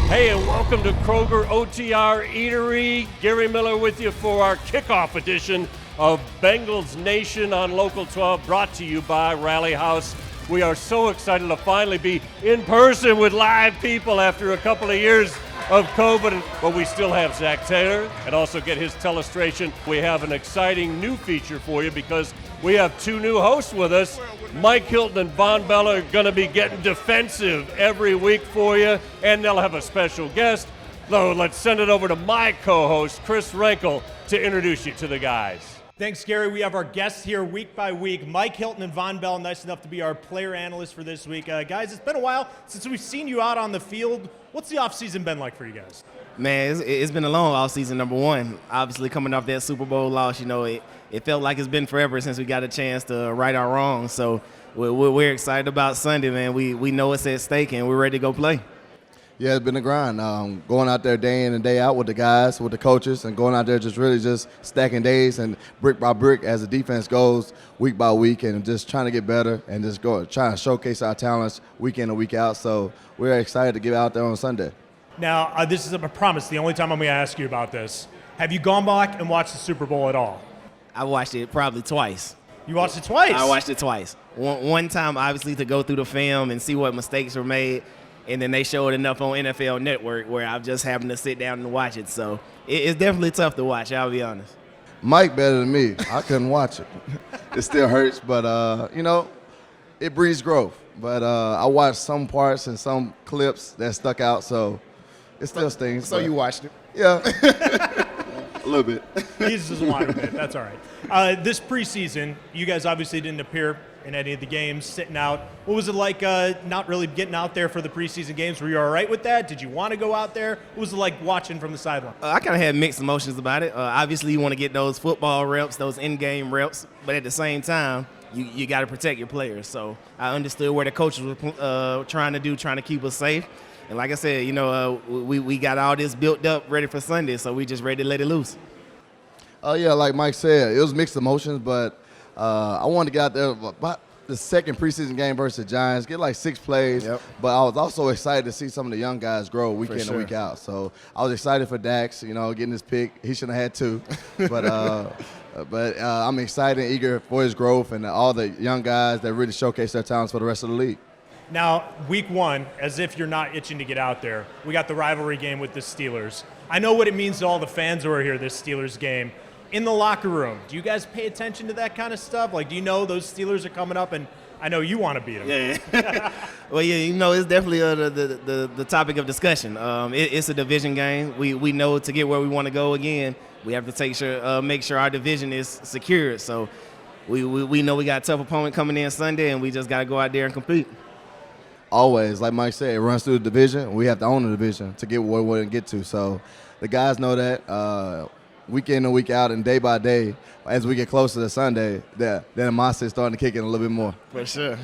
Hey, and welcome to Kroger OTR Eatery. Gary Miller with you for our kickoff edition of Bengals Nation on Local 12, brought to you by Rally House. We are so excited to finally be in person with live people after a couple of years of COVID, but we still have Zach Taylor and also get his telestration. We have an exciting new feature for you because we have two new hosts with us. Mike Hilton and Von Bella are going to be getting defensive every week for you, and they'll have a special guest. So let's send it over to my co-host, Chris Renkel, to introduce you to the guys. Thanks, Gary. We have our guests here week by week. Mike Hilton and Von Bell, nice enough to be our player analysts for this week. Guys, it's been a while since we've seen you out on the field. What's the offseason been like for you guys? Man, it's been a long offseason, number one. Obviously, coming off that Super Bowl loss, it felt like it's been forever since we got a chance to right our wrongs. So we're excited about Sunday, man. We know it's at stake, and we're ready to go play. Yeah, it's been a grind. Going out there day in and day out with the guys, with the coaches, and going out there just stacking days and brick by brick as the defense goes week by week, and just trying to get better and just trying to showcase our talents week in and week out. So we're excited to get out there on Sunday. Now, this is a promise. The only time I'm going to ask you about this. Have you gone back and watched the Super Bowl at all? I watched it probably twice. You watched it twice? I watched it twice. One time, obviously, to go through the film and see what mistakes were made. And then they showed enough on NFL Network where I've just happened to sit down and watch it. So it's definitely tough to watch, I'll be honest. Mike better than me. I couldn't watch it. It still hurts, but, it breeds growth. But I watched some parts and some clips that stuck out, so it still stings. So you watched it? Yeah. A little bit. He just doesn't want to admit it. That's all right. This preseason, you guys obviously didn't appear in any of the games, sitting out. What was it like not really getting out there for the preseason games? Were you all right with that? Did you want to go out there? What was it like watching from the sideline? I kind of had mixed emotions about it. Obviously, you want to get those football reps, those in-game reps, but at the same time, you got to protect your players. So I understood where the coaches were trying to keep us safe. And like I said, we got all this built up, ready for Sunday, so we just ready to let it loose. Yeah, like Mike said, it was mixed emotions, but I wanted to get out there about the second preseason game versus the Giants, get like 6 plays. Yep. But I was also excited to see some of the young guys grow week in and week out. So I was excited for Dax, getting his pick. He shouldn't have had 2. But I'm excited and eager for his growth and all the young guys that really showcase their talents for the rest of the league. Now, week 1, as if you're not itching to get out there, we got the rivalry game with the Steelers. I know what it means to all the fans who are here this Steelers game. In the locker room, do you guys pay attention to that kind of stuff? Like, do you know those Steelers are coming up, and I know you want to beat them. Yeah. Well, yeah, it's definitely the topic of discussion. It's a division game. We know to get where we want to go again, we have to make sure our division is secured. So we know we got a tough opponent coming in Sunday, and we just got to go out there and compete. Always, like Mike said, it runs through the division. We have to own the division to get where we want to get to. So the guys know that. Week in and week out and day by day, as we get closer to Sunday, the animosity starting to kick in a little bit more. For sure.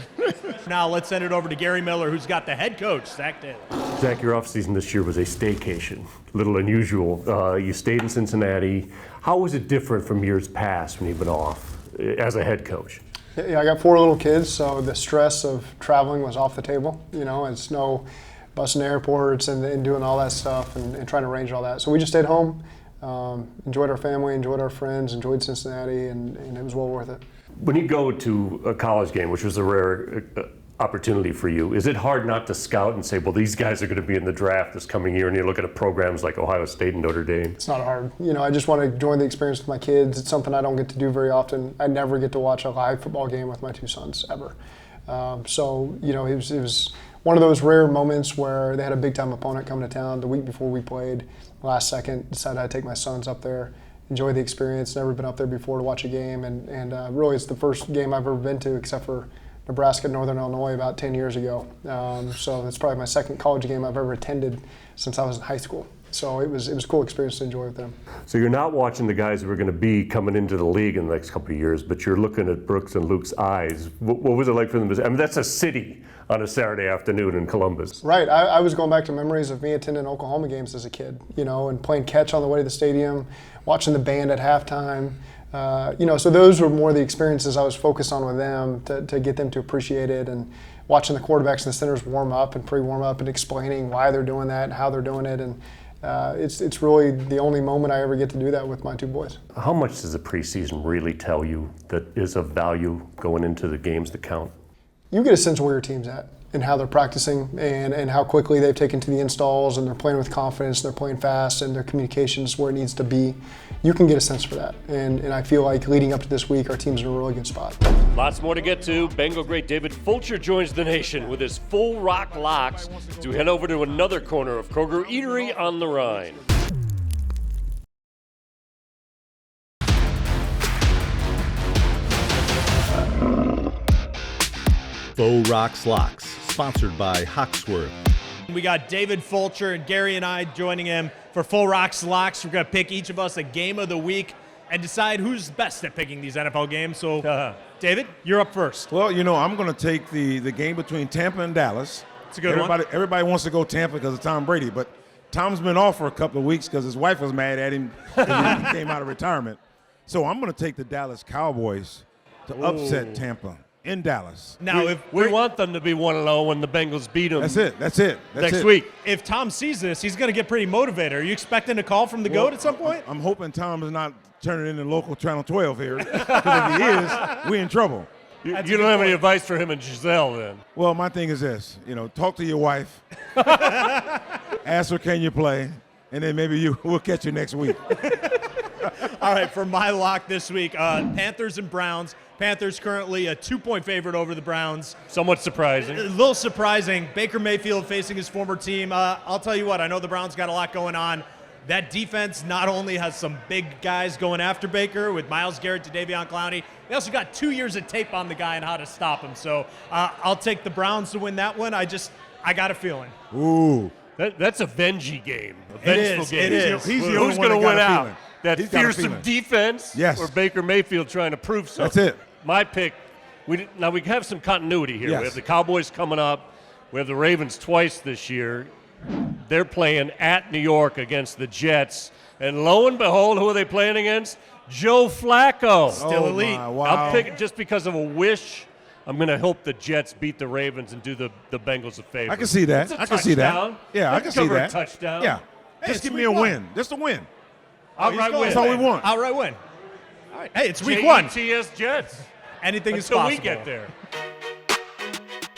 Now let's send it over to Gary Miller, who's got the head coach, Zach Taylor. Zach, your offseason this year was a staycation, a little unusual. You stayed in Cincinnati. How was it different from years past when you've been off as a head coach? Yeah, I got 4 little kids, so the stress of traveling was off the table. It's no busing to airports and doing all that stuff and trying to arrange all that. So we just stayed home. Enjoyed our family, enjoyed our friends, enjoyed Cincinnati, and it was well worth it. When you go to a college game, which was a rare opportunity for you, is it hard not to scout and say, well, these guys are going to be in the draft this coming year, and you look at programs like Ohio State and Notre Dame? It's not hard. I just want to enjoy the experience with my kids. It's something I don't get to do very often. I never get to watch a live football game with my 2 sons, ever. It was one of those rare moments where they had a big-time opponent coming to town the week before we played. Last second, decided I'd take my sons up there, enjoy the experience. Never been up there before to watch a game, and really it's the first game I've ever been to except for Nebraska, Northern Illinois about 10 years ago. So it's probably my second college game I've ever attended since I was in high school. So it was a cool experience to enjoy with them. So you're not watching the guys who are going to be coming into the league in the next couple of years, but you're looking at Brooks and Luke's eyes. What was it like for them? I mean, that's a city on a Saturday afternoon in Columbus. Right. I was going back to memories of me attending Oklahoma games as a kid, and playing catch on the way to the stadium, watching the band at halftime. So those were more the experiences I was focused on with them to get them to appreciate it. And watching the quarterbacks and the centers warm up and pre-warm up and explaining why they're doing that and how they're doing it. And it's really the only moment I ever get to do that with my two boys. How much does the preseason really tell you that is of value going into the games that count? You get a sense of where your team's at and how they're practicing and how quickly they've taken to the installs, and they're playing with confidence, and they're playing fast, and their communication is where it needs to be. You can get a sense for that. And I feel like leading up to this week, our team's in a really good spot. Lots more to get to. Bengal great David Fulcher joins the nation with his full rock locks to head over to another corner of Kroger Eatery on the Rhine. Faux Rocks Locks, sponsored by Hawksworth. We got David Fulcher and Gary and I joining him for Full Rocks Locks. We're going to pick each of us a game of the week and decide who's best at picking these NFL games. So, David, you're up first. Well, I'm going to take the game between Tampa and Dallas. It's a good one. Everybody wants to go Tampa because of Tom Brady, but Tom's been off for a couple of weeks because his wife was mad at him when he came out of retirement. So I'm going to take the Dallas Cowboys to upset Tampa in Dallas. Now, we want them to be 1-0 when the Bengals beat them. That's it. Next week. If Tom sees this, he's going to get pretty motivated. Are you expecting a call from the GOAT at some point? I'm hoping Tom is not turning into local Channel 12 here, because if he is, we're in trouble. You don't have any advice for him and Giselle then? Well, my thing is this, talk to your wife, ask her, can you play, and then maybe we'll catch you next week. All right, for my lock this week, Panthers and Browns. Panthers currently a 2-point favorite over the Browns. Somewhat surprising. A little surprising. Baker Mayfield facing his former team. I'll tell you what, I know the Browns got a lot going on. That defense not only has some big guys going after Baker with Myles Garrett to Davion Clowney, they also got 2 years of tape on the guy and how to stop him. So I'll take the Browns to win that one. I got a feeling. Ooh. That's a Vengy game. A vengeful game. It is. He's the Who's only one going to that got win a out? feeling. That He's got a fearsome feeling. defense, Yes. or Baker Mayfield trying to prove something? That's it. My pick. Now we have some continuity here. Yes. We have the Cowboys coming up. We have the Ravens twice this year. They're playing at New York against the Jets. And lo and behold, who are they playing against? Joe Flacco. Still elite. Wow. I'll pick just because of a wish. I'm going to hope the Jets beat the Ravens and do the Bengals a favor. I can see that. It's a I can see that. touchdown. Yeah, They I can see cover that. A touchdown. Yeah. Just give me a win. Just a win. Outright win. That's all we want. Outright win. All right. Hey, it's week one. JETS Jets. Anything is Until possible. we get there.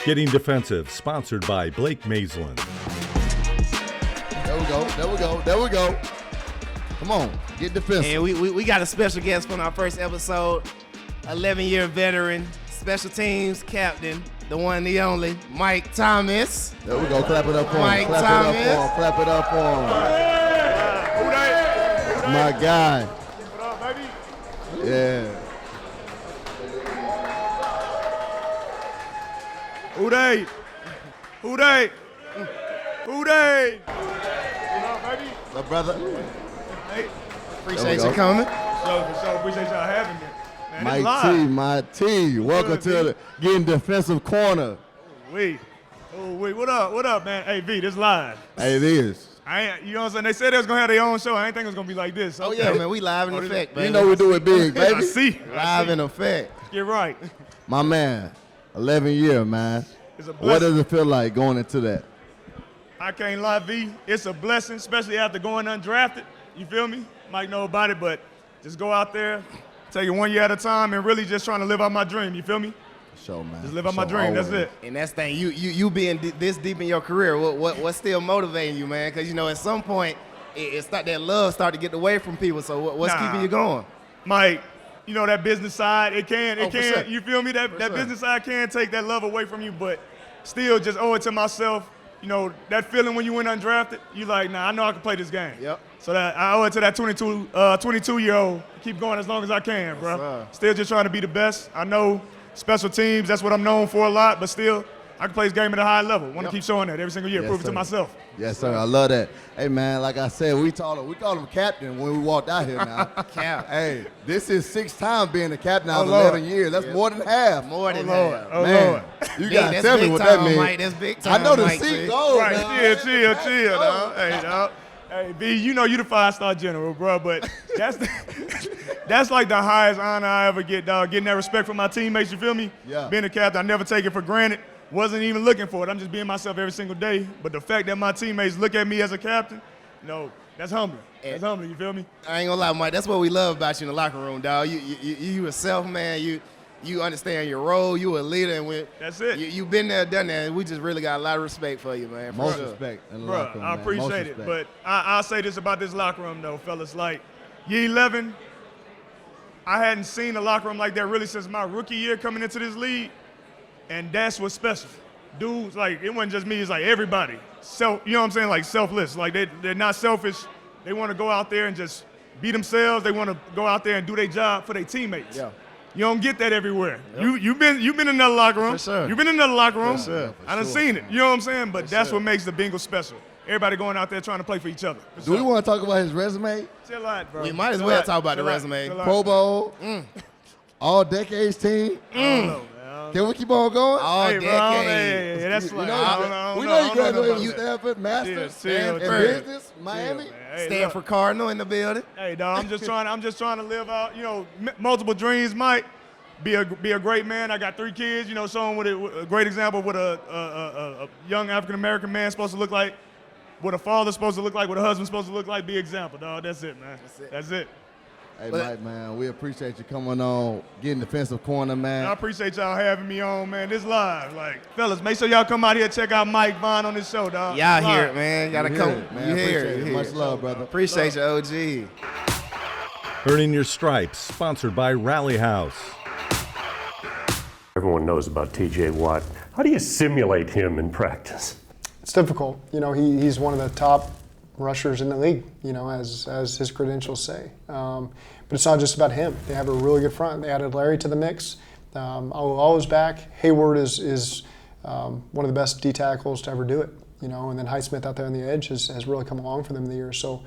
Getting Defensive, sponsored by Blake Maislin. There we go. Come on, get defensive. And we got a special guest from our first episode, 11-year veteran, special teams captain, the one, the only, Mike Thomas. There we go. Clap it up for him. Mike Clap it up for him. My guy. What up, baby? Yeah. Who they? Who they? Who they? What up, baby? My brother. Appreciate There we you coming. So appreciate y'all having me. Man, My it's live. my T. Welcome Good, to V. the Getting Defensive Corner. Wait. What up, man? Hey, V, this live. Hey, it is. You know what I'm saying? They said they was gonna have their own show. I ain't think it was gonna be like this. Oh, Okay. yeah, man, we live in Oh, effect, You baby. know we do it big, baby. I see. Live in effect. Get right. My man, 11 year, man. It's a What blessing. does it feel like going into that? I can't lie, V. It's a blessing, especially after going undrafted. You feel me? Might know about it, but just go out there, take it 1 year at a time, and really just trying to live out my dream. You feel me? Show, man. Just live out my Show dream. That's always. it. And that's the thing, you being this deep in your career, what's still motivating you, man? Because, at some point, that love start to get away from people. So what's Nah. keeping you going? Mike, that business side, it can, for sure. you feel me? That sure. business side can take that love away from you, but still just owe it to myself. That feeling when you went undrafted, you like, nah, I know I can play this game. Yep. So that I owe it to that 22-year-old. Keep going as long as I can, bro. sir. Still just trying to be the best. I know special teams, that's what I'm known for a lot, but still, I can play this game at a high level. Want to keep showing that every single year, Yes, prove it to sir. myself. Yes, sir. I love that. Hey, man, like I said, we called him captain when we walked out here now. Cap. Hey, this is 6th time being the captain out of Lord. 11 years. That's more than half. More than Lord. that. Oh, Man, Lord. you Big- got to that's tell me big what time, that means. Mike. That's big time, I know the Mike, seat see? goes. Right, now. chill, dog. Hey, dog. Hey, B, you the 5-star general, bro, but that's like the highest honor I ever get, dog. Getting that respect from my teammates, you feel me? Yeah. Being a captain, I never take it for granted. wasn't even looking for it. I'm just being myself every single day. But the fact that my teammates look at me as a captain, that's humbling. That's humbling, you feel me? I ain't gonna lie, Mike. That's what we love about you in the locker room, dog. You yourself, man. You understand your role. You a leader, and that's it. You've been there, done that, and we just really got a lot of respect for you, man. Most respect in the locker room, I appreciate it. But I'll say this about this locker room, though, fellas. Like, year 11, I hadn't seen a locker room like that really since my rookie year coming into this league, and that's what's special. Dudes, like, it wasn't just me. It's like everybody. You know what I'm saying? Like, selfless. Like, they're not selfish. They want to go out there and just be themselves. They want to go out there and do their job for their teammates. Yeah. You don't get that everywhere. Yep. You've been in another locker room. For sure. You've been in another locker room. For sure. I done seen it. You know what I'm saying? But that's what makes the Bengals special. Everybody going out there trying to play for each other. Do we want to talk about his resume? Chill out, bro. We might as well talk about the resume. Pro Bowl, all decades team. Can we keep on going? All decades. Hey, that's like, we know you graduated from Stanford, Masters, and business, Miami. Stanford Cardinal in the building. Hey, dog, I'm just trying to live out, multiple dreams. Might be a great man. I got 3 kids, showing what a great example of what a young African American man supposed to look like, what a father's supposed to look like, what a husband's supposed to look like. Be example, dog. That's it, man. That's it. Hey, Mike, man, we appreciate you coming on, getting defensive corner, man. I appreciate y'all having me on, man. This live. Like, fellas, make sure y'all come out here, check out Mike Vaughn on this show, dog. Y'all hear it, man. Gotta come. Man, appreciate it. Much love, brother. Appreciate you, OG. Earning Your Stripes, sponsored by Rally House. Everyone knows about TJ Watt. How do you simulate him in practice? It's difficult. He's one of the top rushers in the league, as his credentials say. But it's not just about him. They have a really good front. They added Larry to the mix. Alwa's back. Hayward is one of the best D tackles to ever do it, and then Highsmith out there on the edge has really come along for them in the year. So,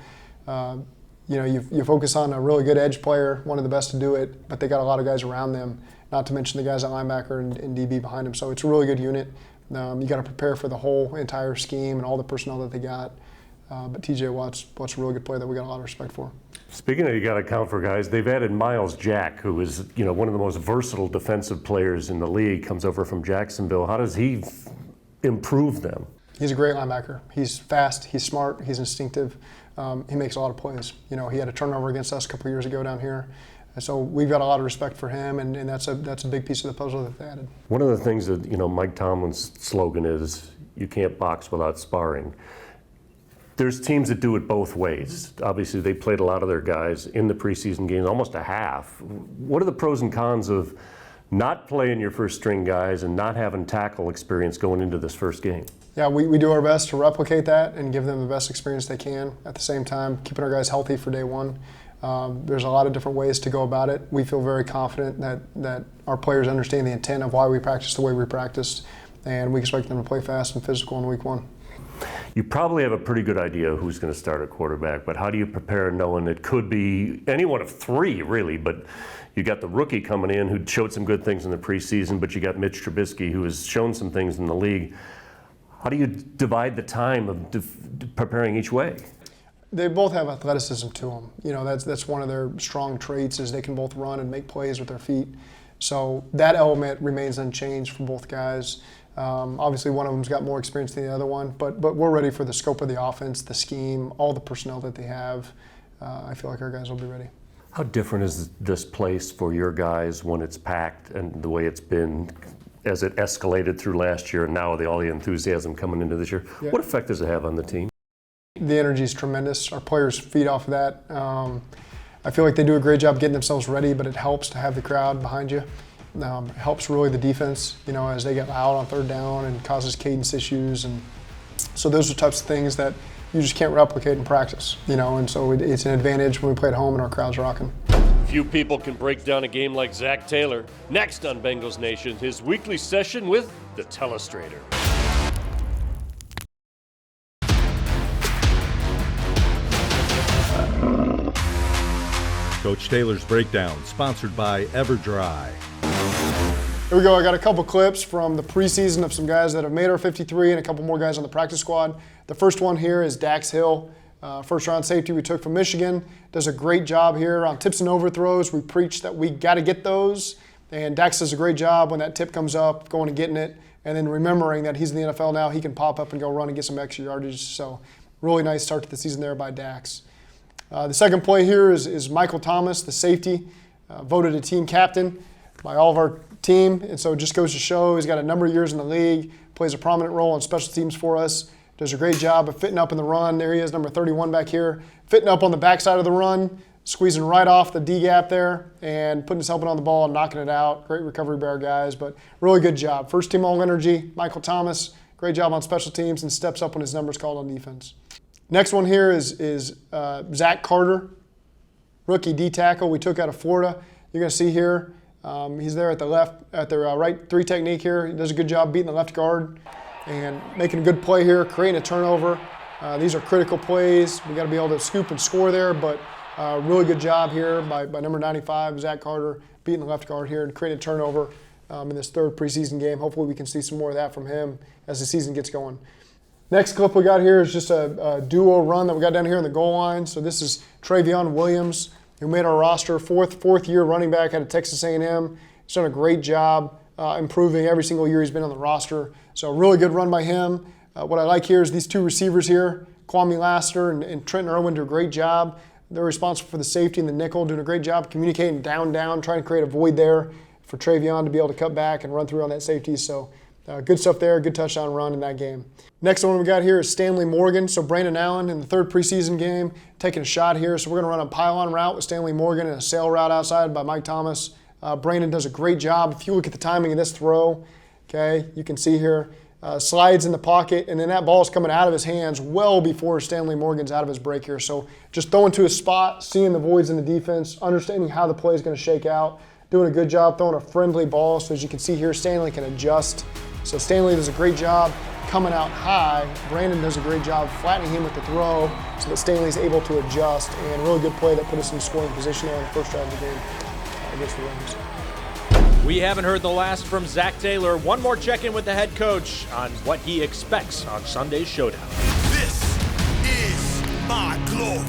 you focus on a really good edge player, one of the best to do it, but they got a lot of guys around them, not to mention the guys at linebacker and DB behind him. So it's a really good unit. You got to prepare for the whole entire scheme and all the personnel that they got. But TJ Watt's a really good player that we got a lot of respect for. Speaking of, you got to account for guys, they've added Miles Jack, who is one of the most versatile defensive players in the league, comes over from Jacksonville. How does he improve them? He's a great linebacker. He's fast, he's smart, he's instinctive. He makes a lot of plays. He had a turnover against us a couple years ago down here. And so we've got a lot of respect for him, and that's a big piece of the puzzle that they added. One of the things that, Mike Tomlin's slogan is, you can't box without sparring. There's teams that do it both ways. Obviously, they played a lot of their guys in the preseason games, almost a half. What are the pros and cons of not playing your first string guys and not having tackle experience going into this first game? Yeah, we do our best to replicate that and give them the best experience they can. At the same time, keeping our guys healthy for day one. There's a lot of different ways to go about it. We feel very confident that our players understand the intent of why we practice the way we practiced, and we expect them to play fast and physical in week one. You probably have a pretty good idea who's going to start at quarterback, but how do you prepare knowing it could be any one of 3, really? But you got the rookie coming in who showed some good things in the preseason, but you got Mitch Trubisky who has shown some things in the league. How do you divide the time of preparing each way? They both have athleticism to them. That's one of their strong traits is they can both run and make plays with their feet. So that element remains unchanged for both guys. Obviously, one of them's got more experience than the other one, but we're ready for the scope of the offense, the scheme, all the personnel that they have. I feel like our guys will be ready. How different is this place for your guys when it's packed and the way it's been as it escalated through last year and now all the enthusiasm coming into this year? Yeah. What effect does it have on the team? The energy is tremendous. Our players feed off of that. I feel like they do a great job getting themselves ready, but it helps to have the crowd behind you. It helps really the defense, as they get loud on third down and causes cadence issues. And so those are types of things that you just can't replicate in practice, and so it's an advantage when we play at home and our crowd's rocking. Few people can break down a game like Zach Taylor. Next on Bengals Nation, his weekly session with the Telestrator. Coach Taylor's Breakdown, sponsored by EverDry. Here we go. I got a couple clips from the preseason of some guys that have made our 53 and a couple more guys on the practice squad. The first one here is Dax Hill, first-round safety we took from Michigan. Does a great job here on tips and overthrows. We preach that we got to get those, and Dax does a great job when that tip comes up, going and getting it. and then remembering that he's in the NFL now, he can pop up and go run and get some extra yardage. So really nice start to the season there by Dax. The second play here is Michael Thomas, the safety, voted a team captain by all of our team. And so it just goes to show he's got a number of years in the league, plays a prominent role on special teams for us, does a great job of fitting up in the run. There he is, number 31 back here, fitting up on the backside of the run, squeezing right off the D-gap there and putting his helmet on the ball and knocking it out. Great recovery by our guys, but really good job. First team All-Energy, Michael Thomas, great job on special teams and steps up when his number's called on defense. Next one here is Zach Carter, rookie D-tackle we took out of Florida. You're going to see here, he's there at the right 3 technique here. He does a good job beating the left guard and making a good play here, creating a turnover. These are critical plays. We got to be able to scoop and score there, but really good job here by number 95, Zach Carter, beating the left guard here and creating a turnover in this third preseason game. Hopefully we can see some more of that from him as the season gets going. Next clip we got here is just a duo run that we got down here in the goal line. So this is Travion Williams, who made our roster, fourth year running back out of Texas A&M. He's done a great job improving every single year he's been on the roster. So a really good run by him. What I like here is these 2 receivers here, Kwame Lassiter and Trenton Irwin, do a great job. They're responsible for the safety and the nickel, doing a great job communicating down, trying to create a void there for Travion to be able to cut back and run through on that safety. So good stuff there, good touchdown run in that game. Next one we got here is Stanley Morgan. So Brandon Allen in the third preseason game taking a shot here. So we're going to run a pylon route with Stanley Morgan and a sail route outside by Mike Thomas. Brandon does a great job. If you look at the timing of this throw, okay, you can see here, slides in the pocket, and then that ball is coming out of his hands well before Stanley Morgan's out of his break here. So just throwing to a spot, seeing the voids in the defense, understanding how the play is going to shake out, doing a good job throwing a friendly ball. So as you can see here, Stanley can adjust. So Stanley does a great job coming out high. Brandon does a great job flattening him with the throw so that Stanley's able to adjust, and really good play that put us in scoring position there in the first drive of the game against the Rams. We haven't heard the last from Zach Taylor. One more check-in with the head coach on what he expects on Sunday's showdown. This is my glory.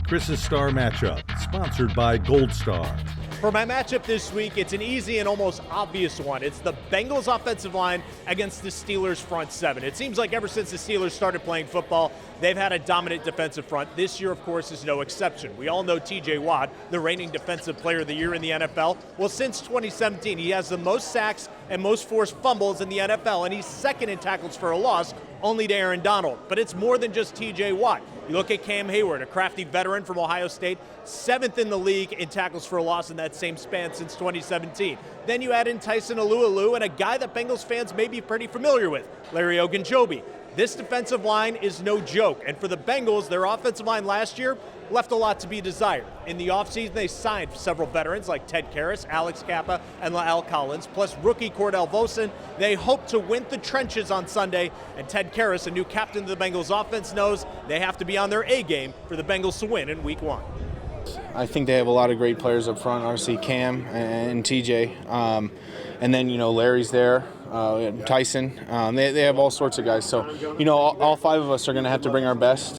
Chris's Star Matchup, sponsored by Gold Star. For my matchup this week, it's an easy and almost obvious one. It's the Bengals offensive line against the Steelers front seven. It seems like ever since the Steelers started playing football, they've had a dominant defensive front. This year, of course, is no exception. We all know TJ Watt, the reigning defensive player of the year in the NFL. Well, since 2017, he has the most sacks and most forced fumbles in the NFL, and he's second in tackles for a loss, only to Aaron Donald. But it's more than just TJ Watt. You look at Cam Hayward, a crafty veteran from Ohio State, 7th in the league in tackles for a loss in that same span since 2017. Then you add in Tyson Alualu and a guy that Bengals fans may be pretty familiar with, Larry Ogunjobi. This defensive line is no joke, and for the Bengals, their offensive line last year left a lot to be desired. In the offseason, they signed several veterans like Ted Karras, Alex Kappa, and La'el Collins, plus rookie Cordell Volson. They hope to win the trenches on Sunday, and Ted Karras, a new captain of the Bengals offense, knows they have to be on their A game for the Bengals to win in Week 1. I think they have a lot of great players up front, obviously Cam and TJ. And then, Larry's there, Tyson. They have all sorts of guys. So, all 5 of us are going to have to bring our best.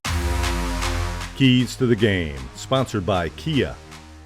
Keys to the Game, sponsored by Kia.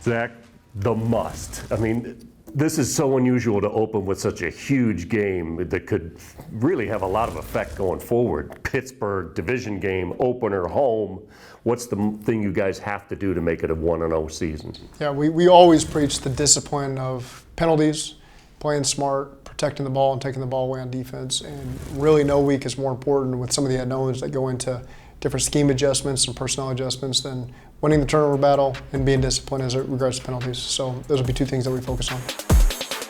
Zach, the must. I mean, this is so unusual to open with such a huge game that could really have a lot of effect going forward. Pittsburgh, division game, opener, home. What's the thing you guys have to do to make it a 1-0 season? Yeah, we always preach the discipline of penalties, playing smart, protecting the ball, and taking the ball away on defense. And really no week is more important with some of the unknowns that go into different scheme adjustments and personnel adjustments than winning the turnover battle and being disciplined as it regards to penalties. So those will be 2 things that we focus on.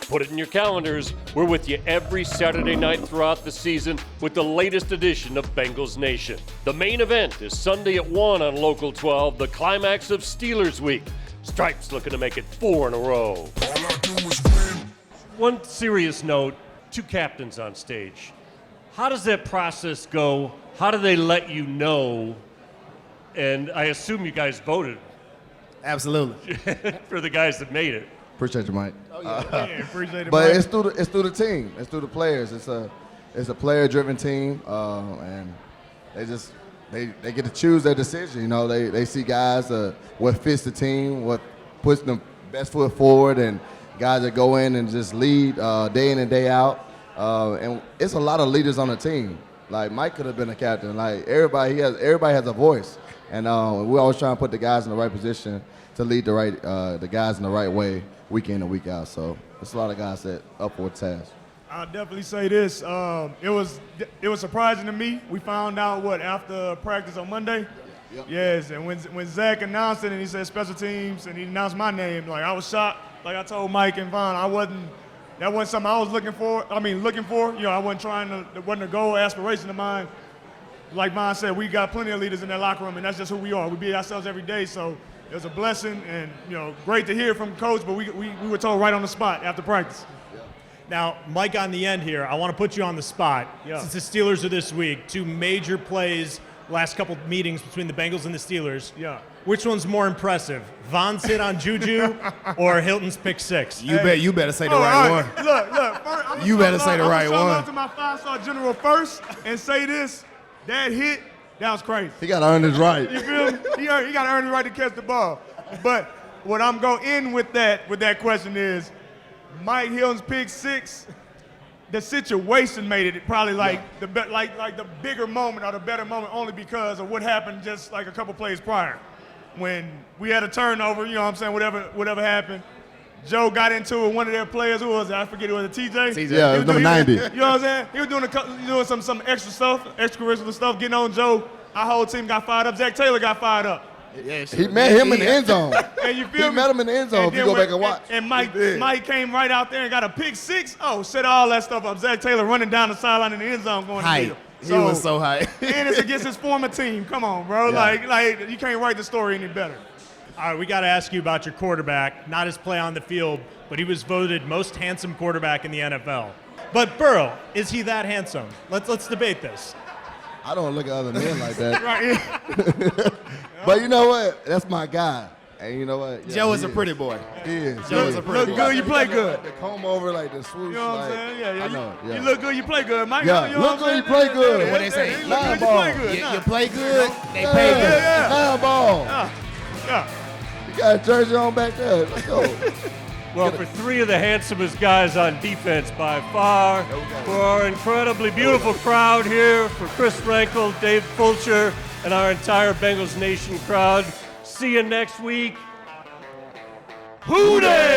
Put it in your calendars. We're with you every Saturday night throughout the season with the latest edition of Bengals Nation. The main event is Sunday at 1 on Local 12, the climax of Steelers Week. Stripes looking to make it 4 in a row. One serious note, 2 captains on stage. How does that process go? How do they let you know? And I assume you guys voted. Absolutely. For the guys that made it. Appreciate you, Mike. Oh, yeah. Appreciate it, But Mike. it's through the team. It's through the players. It's a player-driven team, and they get to choose their decision. They see guys what fits the team, what puts the best foot forward, and guys that go in and just lead day in and day out. And it's a lot of leaders on the team. Like Mike could have been a captain. Like everybody has a voice, and we always try to put the guys in the right position to lead the guys in the right way week in and week out. So it's a lot of guys that up for the task. I'll definitely say this. It was surprising to me. We found out after practice on Monday. Yep. Yes, and when Zach announced it and he said special teams and he announced my name, like I was shocked. Like I told Mike and Vaughn, that wasn't something I was looking for. You know, I wasn't it wasn't a goal, aspiration of mine. Like Vaughn said, we got plenty of leaders in that locker room, and that's just who we are. We be ourselves every day, so it was a blessing, and you know, great to hear from Coach. But we were told right on the spot after practice. Now, Mike, on the end here, I want to put you on the spot. Yeah. Since the Steelers are this week, 2 major plays, last couple meetings between the Bengals and the Steelers. Yeah. Which one's more impressive, Von's hit on Juju or Hilton's pick 6? You better say the right one. Look. You better say the right one. I'm to my 5-star general first and say this: that hit, that was crazy. He got to earn his right. You feel me? He got to earn the right to catch the ball. But what I'm going to end with that question is, Mike Hilton's pick 6, the situation made it probably the bigger moment or the better moment only because of what happened just like a couple plays prior. When we had a turnover, you know what I'm saying, whatever happened, Joe got into it with one of their players. Who was it? I forget, it was TJ? Yeah, it was number 90. You know what I'm saying? He was doing some extra stuff, extracurricular stuff, getting on Joe. Our whole team got fired up. Zach Taylor got fired up. Yeah, he met him in the end zone. And you feel he me? met him in the end zone. If you go back and watch. And Mike came right out there and got a pick 6. Oh, set all that stuff up. Zach Taylor running down the sideline in the end zone going to him. He was so high. And it's against his former team. Come on, bro. Yeah. Like you can't write the story any better. All right, we got to ask you about your quarterback. Not his play on the field, but he was voted most handsome quarterback in the NFL. But Burrow, is he that handsome? Let's debate this. I don't look at other men like that. Right. But you know what? That's my guy. And you know what? Yeah, Joe is a pretty boy. He is. Joe is a pretty boy. Look good, you play good. The comb over, like the swoosh. You know what I'm saying? Yeah. I know. Yeah. You look good, you play good, Mike. Yeah, you know look good, you play good. What they say? You look good, you play good. You play good, they pay good. Nine ball. Yeah. You got a jersey on back there. Let's go. Well, for 3 of the handsomest guys on defense by far, for our incredibly beautiful crowd here, for Chris Frankel, Dave Fulcher, and our entire Bengals Nation crowd. See you next week. Hoo-day!